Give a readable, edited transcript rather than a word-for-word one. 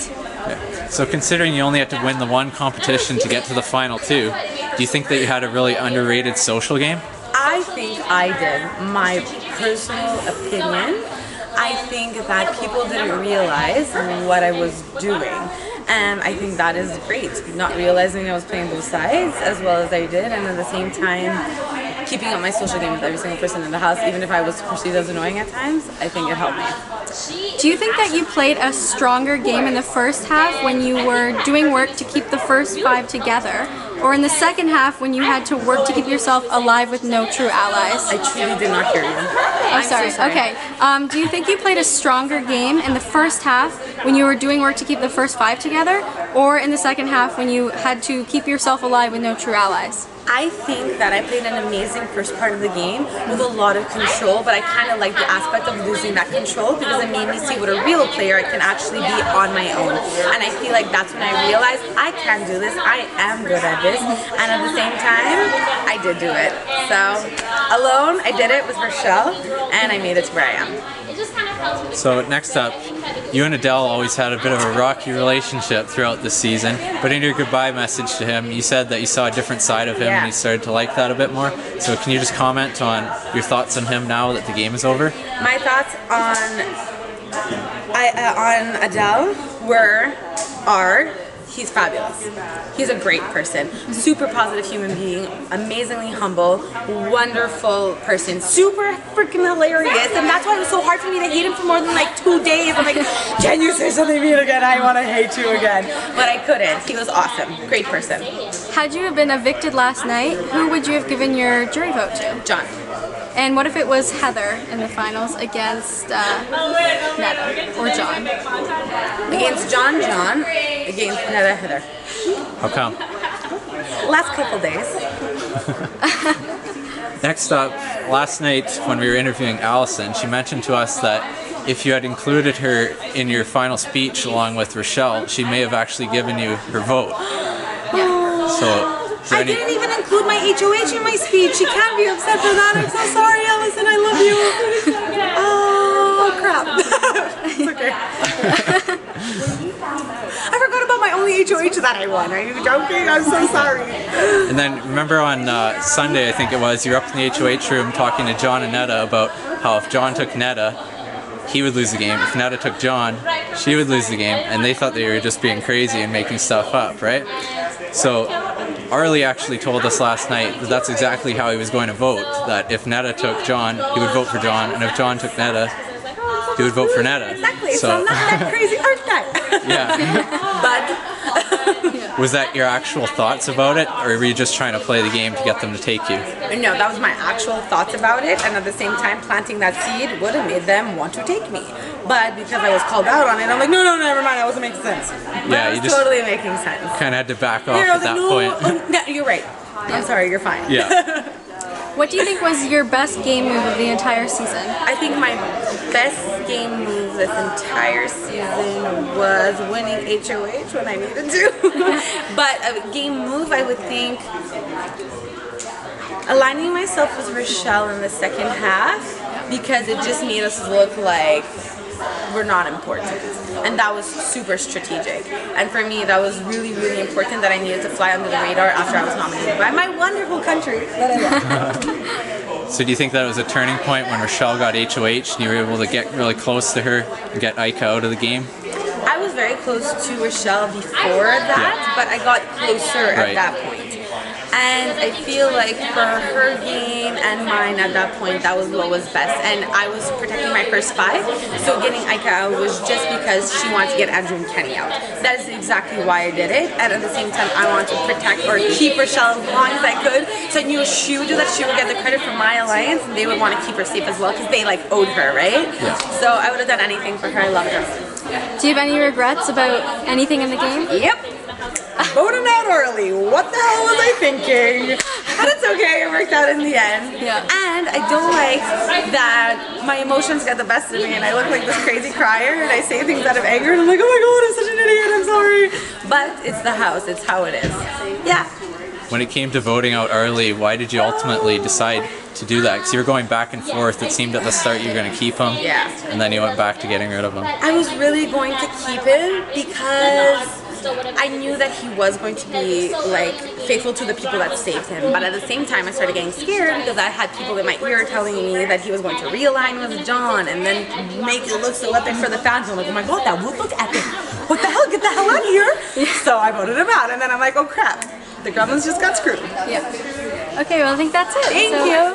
Okay. So considering you only had to win the one competition to get to the final two, do you think that you had a really underrated social game? I think I did. My personal opinion, I think that people didn't realize what I was doing. And I think that is great. Not realizing I was playing both sides as well as I did, and at the same time keeping up my social game with every single person in the house, even if I was perceived as annoying at times. I think it helped me. Do you think that you played a stronger game in the first half when you were doing work to keep the first 5 together? Or in the second half when you had to work to keep yourself alive with no true allies? I truly did not hear you. I'm sorry. So sorry. Okay. Do you think you played a stronger game in the first half when you were doing work to keep the first 5 together? Or in the second half when you had to keep yourself alive with no true allies? I think that I played an amazing first part of the game with a lot of control, but I kind of like the aspect of losing that control because it made me see what a real player I can actually be on my own. And I feel like that's when I realized I can do this, I am good at this, and at the same time, I did do it. So, alone, I did it with Rochelle, and I made it to where I am. So next up, you and Adele always had a bit of a rocky relationship throughout the season, but in your goodbye message to him, you said that you saw a different side of him and you started to like that a bit more. So can you just comment on your thoughts on him now that the game is over? My thoughts on Adele are he's fabulous. He's a great person. Super positive human being, amazingly humble, wonderful person, super freaking hilarious, and that's why it was so hard for me to hate him for more than like 2 days. I'm like, can you say something mean again? I want to hate you again. But I couldn't. He was awesome. Great person. Had you been evicted last night, who would you have given your jury vote to? John. And what if it was Heather in the finals against Netta or John? Against John, against Netta, Heather. How come? Last couple days. Next up, last night when we were interviewing Allison, she mentioned to us that if you had included her in your final speech along with Rochelle, she may have actually given you her vote. Yeah. So. I didn't even include my HOH in my speech. She can't be upset for that. I'm so sorry, Allison. I love you. Oh, crap. It's okay. I forgot about my only HOH that I won. Are you joking? I'm so sorry. And then remember on Sunday, I think it was, you were up in the HOH room talking to John and Netta about how if John took Netta, he would lose the game. If Netta took John, she would lose the game. And they thought they were just being crazy and making stuff up, right? So Arlie actually told us last night that that's exactly how he was going to vote. That if Netta took John, he would vote for John. And if John took Netta, he would vote for Netta. Exactly. So I'm not that crazy, aren't I? Yeah. But was that your actual thoughts about it, or were you just trying to play the game to get them to take you? No, that was my actual thoughts about it, and at the same time, planting that seed would have made them want to take me. But because I was called out on it, I'm like, no, never mind, that wasn't making sense. Yeah, you just totally making sense. Kind of had to back off at that point. No, you're right. I'm sorry, you're fine. Yeah. What do you think was your best game move of the entire season? I think my best game move this entire season was winning HOH when I needed to. But a game move, I would think, aligning myself with Rochelle in the second half, because it just made us look like we're not important. And that was super strategic. And for me, that was really, really important that I needed to fly under the radar after I was nominated by my wonderful country that I love. So do you think that was a turning point when Rochelle got HOH and you were able to get really close to her and get Ika out of the game? I was very close to Rochelle before that, but I got closer at that point. And I feel like for her game and mine at that point, that was what was best. And I was protecting my first 5, so getting Ika out was just because she wanted to get Andrew and Kenny out. That is exactly why I did it. And at the same time, I wanted to protect or keep Rochelle as long as I could. So I knew if she would do that, she would get the credit for my alliance, and they would want to keep her safe as well because they like owed her, right? Yeah. So I would have done anything for her. I love her. Do you have any regrets about anything in the game? Yep. Voted out early. What the hell was I thinking? But it's okay, it worked out in the end. Yeah. And I don't like that my emotions get the best of me and I look like this crazy crier and I say things out of anger and I'm like, oh my god, I'm such an idiot, I'm sorry. But it's the house, it's how it is. Yeah. When it came to voting out Arlie, why did you ultimately decide to do that? Because you were going back and forth. It seemed at the start you were going to keep him. Yeah. And then you went back to getting rid of him. I was really going to keep him because I knew that he was going to be like faithful to the people that saved him, but at the same time I started getting scared because I had people in my ear telling me that he was going to realign with John and then make it look so epic for the fans. I'm like, oh my god, that would look epic. What the hell? Get the hell out of here. So I voted him out, and then I'm like, oh crap, the Gremlins just got screwed. Yeah. Okay, well I think that's it. Thank you.